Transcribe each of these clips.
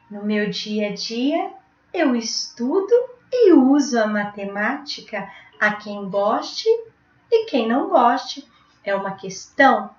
No meu dia a dia, eu estudo e uso a matemática. A quem goste e quem não goste. É uma questão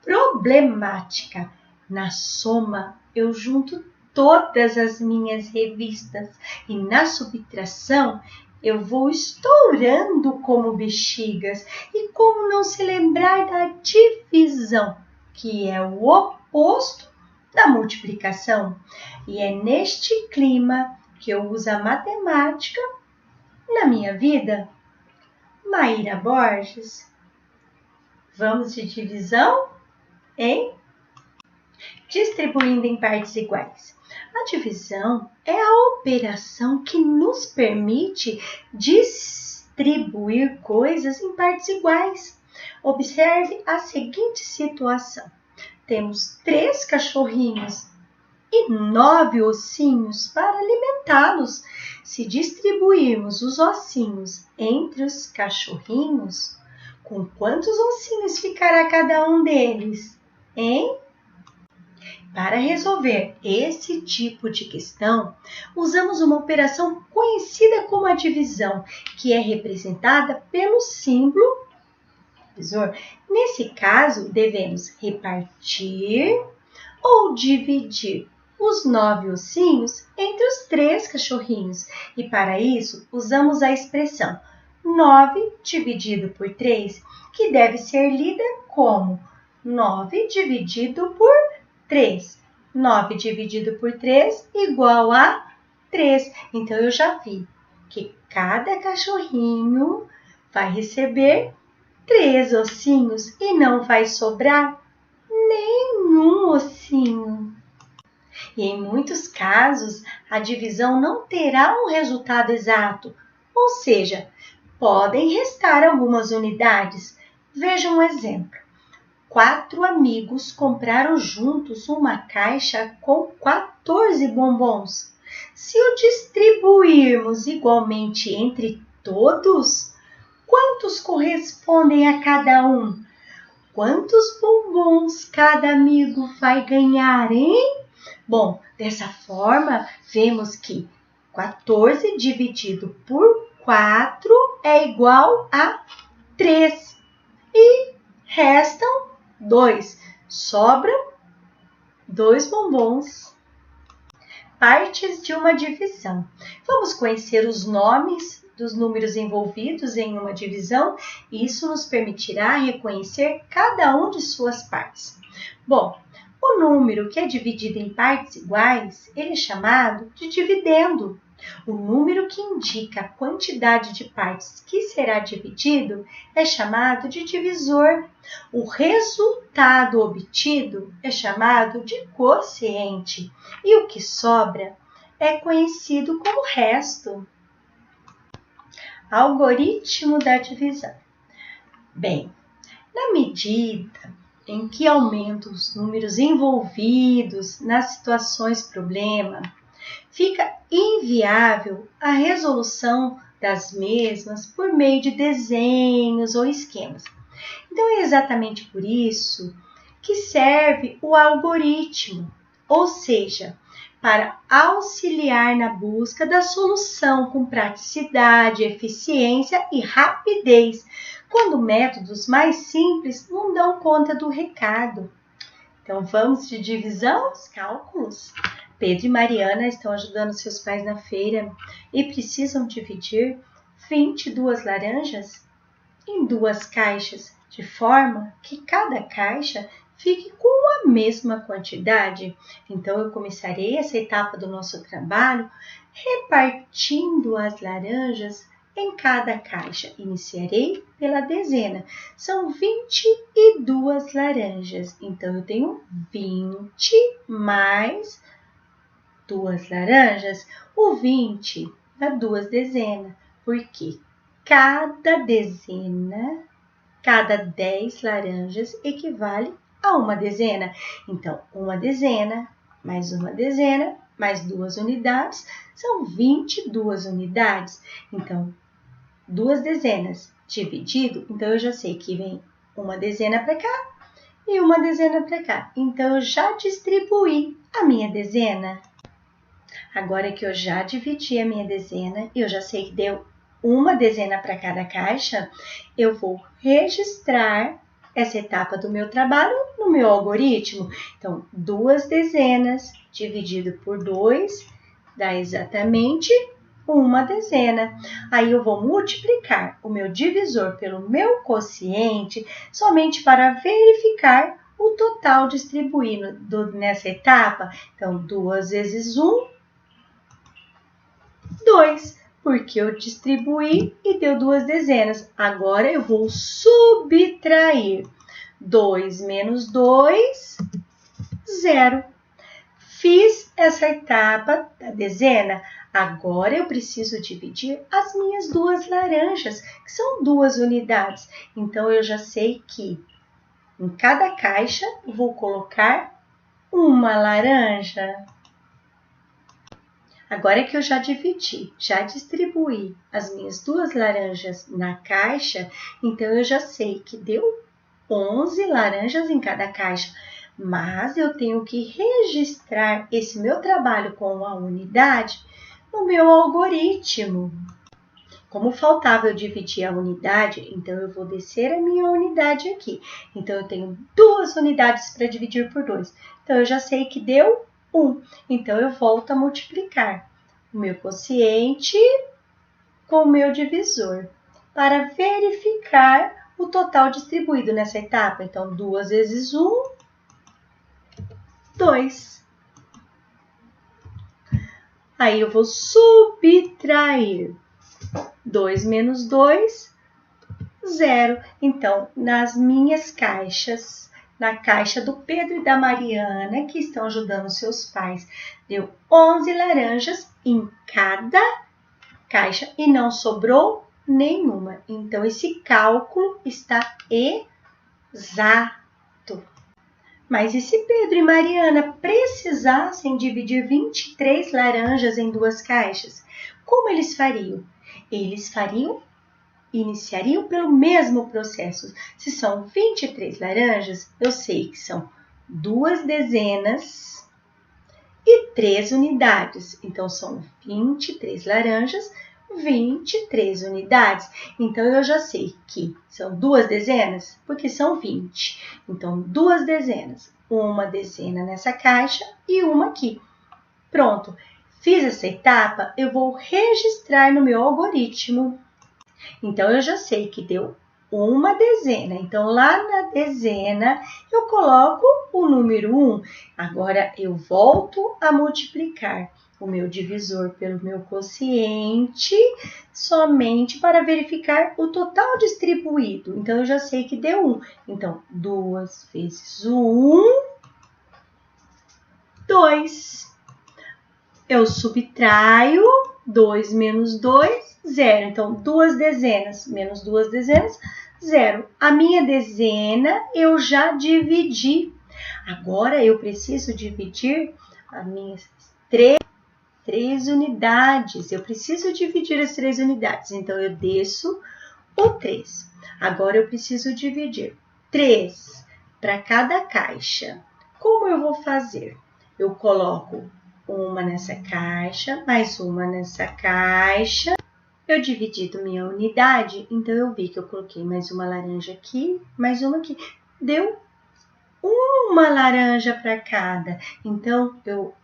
problemática. Na soma, eu junto todas as minhas revistas e na subtração eu vou estourando como bexigas. E como não se lembrar da divisão, que é o oposto da multiplicação? E é neste clima que eu uso a matemática na minha vida. Maíra Borges, vamos de divisão, hein? Distribuindo em partes iguais. A divisão é a operação que nos permite distribuir coisas em partes iguais. Observe a seguinte situação. Temos 3 cachorrinhos e 9 ossinhos para alimentá-los. Se distribuirmos os ossinhos entre os cachorrinhos, com quantos ossinhos ficará cada um deles, hein? Para resolver esse tipo de questão, usamos uma operação conhecida como a divisão, que é representada pelo símbolo divisor. Nesse caso, devemos repartir ou dividir os 9 ossinhos entre os 3 cachorrinhos. E para isso, usamos a expressão 9 dividido por 3, que deve ser lida como 9 dividido por 3. 9 dividido por 3 igual a 3. Então, eu já vi que cada cachorrinho vai receber 3 ossinhos e não vai sobrar nenhum ossinho. E em muitos casos, a divisão não terá um resultado exato, ou seja, podem restar algumas unidades. Veja um exemplo. 4 amigos compraram juntos uma caixa com 14 bombons. Se o distribuirmos igualmente entre todos, quantos correspondem a cada um? Quantos bombons cada amigo vai ganhar, hein? Bom, dessa forma, vemos que 14 dividido por 4 é igual a 3. E restam 2. Sobram 2 bombons. Partes de uma divisão. Vamos conhecer os nomes dos números envolvidos em uma divisão. Isso nos permitirá reconhecer cada um de suas partes. Bom, o número que é dividido em partes iguais, ele é chamado de dividendo. O número que indica a quantidade de partes que será dividido é chamado de divisor. O resultado obtido é chamado de quociente. E o que sobra é conhecido como resto. Algoritmo da divisão. Bem, na medida em que aumentam os números envolvidos nas situações problema, fica inviável a resolução das mesmas por meio de desenhos ou esquemas. Então, é exatamente por isso que serve o algoritmo, ou seja, para auxiliar na busca da solução com praticidade, eficiência e rapidez, quando métodos mais simples não dão conta do recado. Então, vamos de divisão, os cálculos. Pedro e Mariana estão ajudando seus pais na feira e precisam dividir 22 laranjas em 2 caixas, de forma que cada caixa fique com a mesma quantidade. Então, eu começarei essa etapa do nosso trabalho repartindo as laranjas em cada caixa. Iniciarei pela dezena. São 22 laranjas. Então, eu tenho 20 mais 2 laranjas. O 20 dá 2 dezenas, porque cada dezena, cada 10 laranjas equivale a uma dezena. Então, uma dezena, mais 2 unidades, são 22 unidades. Então, 2 dezenas dividido, então eu já sei que vem uma dezena para cá e uma dezena para cá. Então, eu já distribuí a minha dezena. Agora que eu já dividi a minha dezena, eu já sei que deu uma dezena para cada caixa, eu vou registrar essa etapa do meu trabalho no meu algoritmo. Então, 2 dezenas dividido por 2 dá exatamente uma dezena. Aí eu vou multiplicar o meu divisor pelo meu quociente somente para verificar o total distribuído nessa etapa. Então, 2 vezes 1, 2, porque eu distribuí e deu 2 dezenas. Agora eu vou subtrair 2 menos 2, 0. Fiz essa etapa da dezena. Agora eu preciso dividir as minhas 2 laranjas, que são 2 unidades. Então, eu já sei que em cada caixa vou colocar uma laranja. Agora que eu já dividi, já distribuí as minhas 2 laranjas na caixa, então eu já sei que deu 11 laranjas em cada caixa. Mas eu tenho que registrar esse meu trabalho com a unidade no meu algoritmo. Como faltava eu dividir a unidade, então eu vou descer a minha unidade aqui. Então, eu tenho 2 unidades para dividir por 2. Então, eu já sei que deu 1. Então, eu volto a multiplicar o meu quociente com o meu divisor para verificar o total distribuído nessa etapa. Então, 2 vezes 1, 2. Aí, eu vou subtrair 2 menos 2, 0. Então, nas minhas caixas, na caixa do Pedro e da Mariana, que estão ajudando seus pais, deu 11 laranjas em cada caixa e não sobrou nenhuma. Então, esse cálculo está exato. Mas e se Pedro e Mariana precisassem dividir 23 laranjas em 2 caixas? Como eles fariam? Eles iniciariam pelo mesmo processo. Se são 23 laranjas, eu sei que são 2 dezenas e 3 unidades. Então, são 23 laranjas, 23 unidades. Então, eu já sei que são 2 dezenas, porque são 20. Então, 2 dezenas, uma dezena nessa caixa e uma aqui. Pronto. Fiz essa etapa, eu vou registrar no meu algoritmo. Então, eu já sei que deu uma dezena. Então, lá na dezena, eu coloco o número 1. Agora, eu volto a multiplicar o meu divisor pelo meu quociente somente para verificar o total distribuído. Então, eu já sei que deu 1. Então, 2 vezes 1, 2. Eu subtraio 2 menos 2, 0. Então, 2 dezenas menos 2 dezenas, 0. A minha dezena eu já dividi. Agora, eu preciso dividir as minhas 3 unidades. Eu preciso dividir as 3 unidades. Então, eu desço o 3. Agora, eu preciso dividir 3 para cada caixa. Como eu vou fazer? Eu coloco uma nessa caixa, mais uma nessa caixa. Eu dividi minha unidade, então eu vi que eu coloquei mais uma laranja aqui, mais uma aqui. Deu uma laranja para cada. Então, eu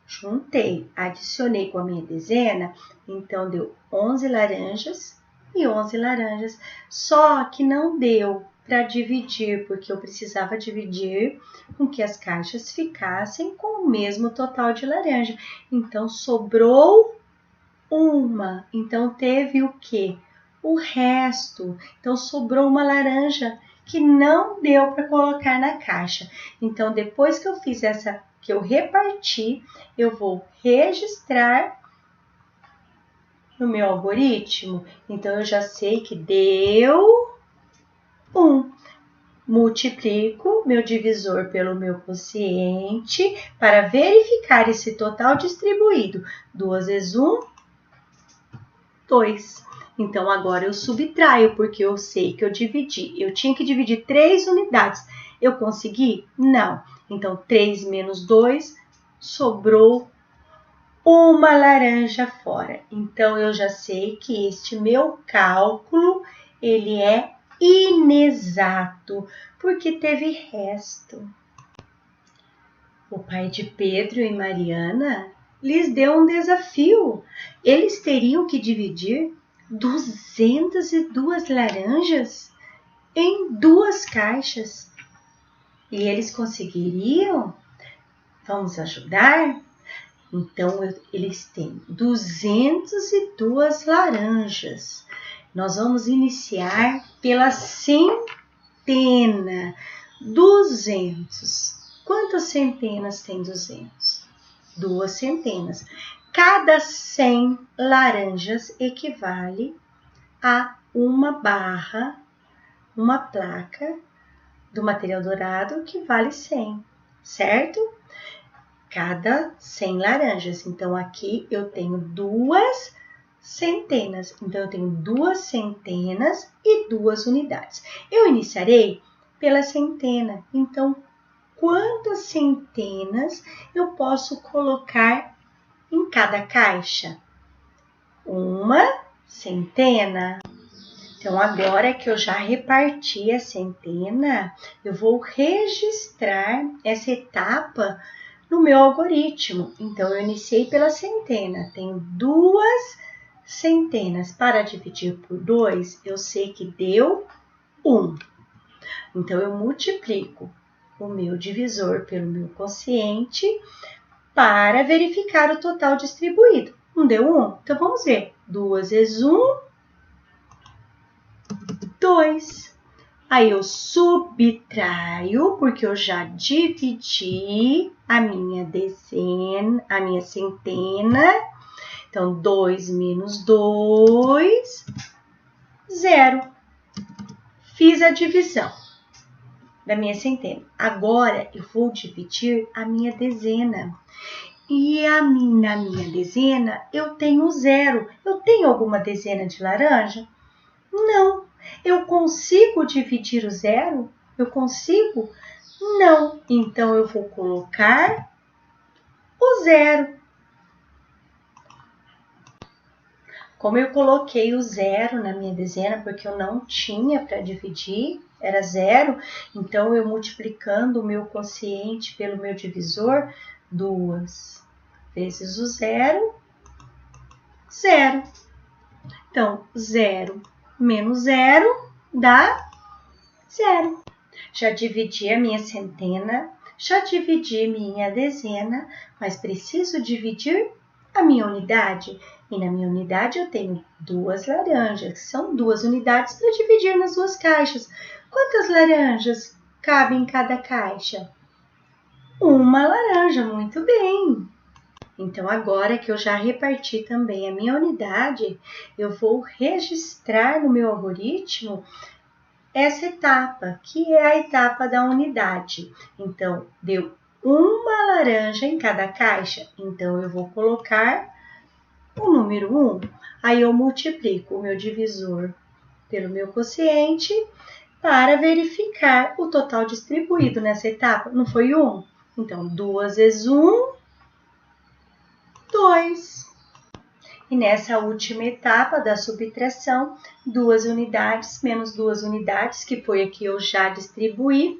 juntei, adicionei com a minha dezena, então deu 11 laranjas e 11 laranjas. Só que não deu para dividir, porque eu precisava dividir com que as caixas ficassem com o mesmo total de laranja. Então, sobrou uma. Então, teve o quê? O resto. Então, sobrou uma laranja que não deu para colocar na caixa. Então, depois que eu fiz essa, que eu reparti, eu vou registrar no meu algoritmo. Então, eu já sei que deu 1. Multiplico meu divisor pelo meu quociente para verificar esse total distribuído. 2 vezes 1, 2. Então, agora eu subtraio, porque eu sei que eu dividi. Eu tinha que dividir 3 unidades. Eu consegui? Não. Então, 3 menos 2, sobrou uma laranja fora. Então, eu já sei que este meu cálculo, ele é inexato, porque teve resto. O pai de Pedro e Mariana lhes deu um desafio. Eles teriam que dividir 202 laranjas em 2 caixas. E eles conseguiriam? Vamos ajudar? Então, eles têm 202 laranjas. Nós vamos iniciar pela centena. 200. Quantas centenas tem 200? 2 centenas. Cada 100 laranjas equivale a uma barra, uma placa do material dourado que vale 100, certo? Cada 100 laranjas. Então, aqui eu tenho 2 centenas. Então, eu tenho 2 centenas e 2 unidades. Eu iniciarei pela centena. Então, quantas centenas eu posso colocar em cada caixa? 1 centena. Então, agora que eu já reparti a centena, eu vou registrar essa etapa no meu algoritmo. Então, eu iniciei pela centena. Tenho 2 centenas. Para dividir por 2, eu sei que deu 1. Então, eu multiplico o meu divisor pelo meu quociente para verificar o total distribuído. Não deu 1? Então, vamos ver. 2 vezes 1, 2. Aí, eu subtraio, porque eu já dividi a minha dezena, a minha centena. Então, 2 menos 2, 0. Fiz a divisão da minha centena. Agora, eu vou dividir a minha dezena. E na minha dezena, eu tenho 0. Eu tenho alguma dezena de laranja? Não. Eu consigo dividir o 0? Eu consigo? Não. Então, eu vou colocar o 0. Como eu coloquei o 0 na minha dezena, porque eu não tinha para dividir, era 0, então eu multiplicando o meu quociente pelo meu divisor, 2 vezes o 0, 0. Então, 0 menos 0 dá 0. Já dividi a minha centena, já dividi minha dezena, mas preciso dividir a minha unidade. E na minha unidade eu tenho 2 laranjas, que são 2 unidades para dividir nas 2 caixas. Quantas laranjas cabem em cada caixa? 1 laranja, muito bem. Então, agora que eu já reparti também a minha unidade, eu vou registrar no meu algoritmo essa etapa, que é a etapa da unidade. Então, deu 1 laranja em cada caixa, então eu vou colocar o número 1. Aí eu multiplico o meu divisor pelo meu quociente para verificar o total distribuído nessa etapa. Não foi 1? Então, 2 vezes 1, 2. E nessa última etapa da subtração, 2 unidades menos 2 unidades, que foi a que eu já distribuí,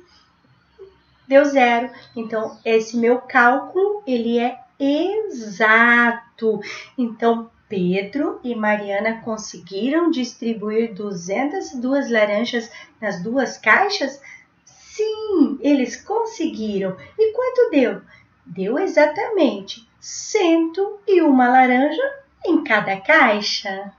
deu 0. Então, esse meu cálculo, ele é exato. Então, Pedro e Mariana conseguiram distribuir 202 laranjas nas 2 caixas? Sim, eles conseguiram. E quanto deu? Deu exatamente 101 laranja em cada caixa.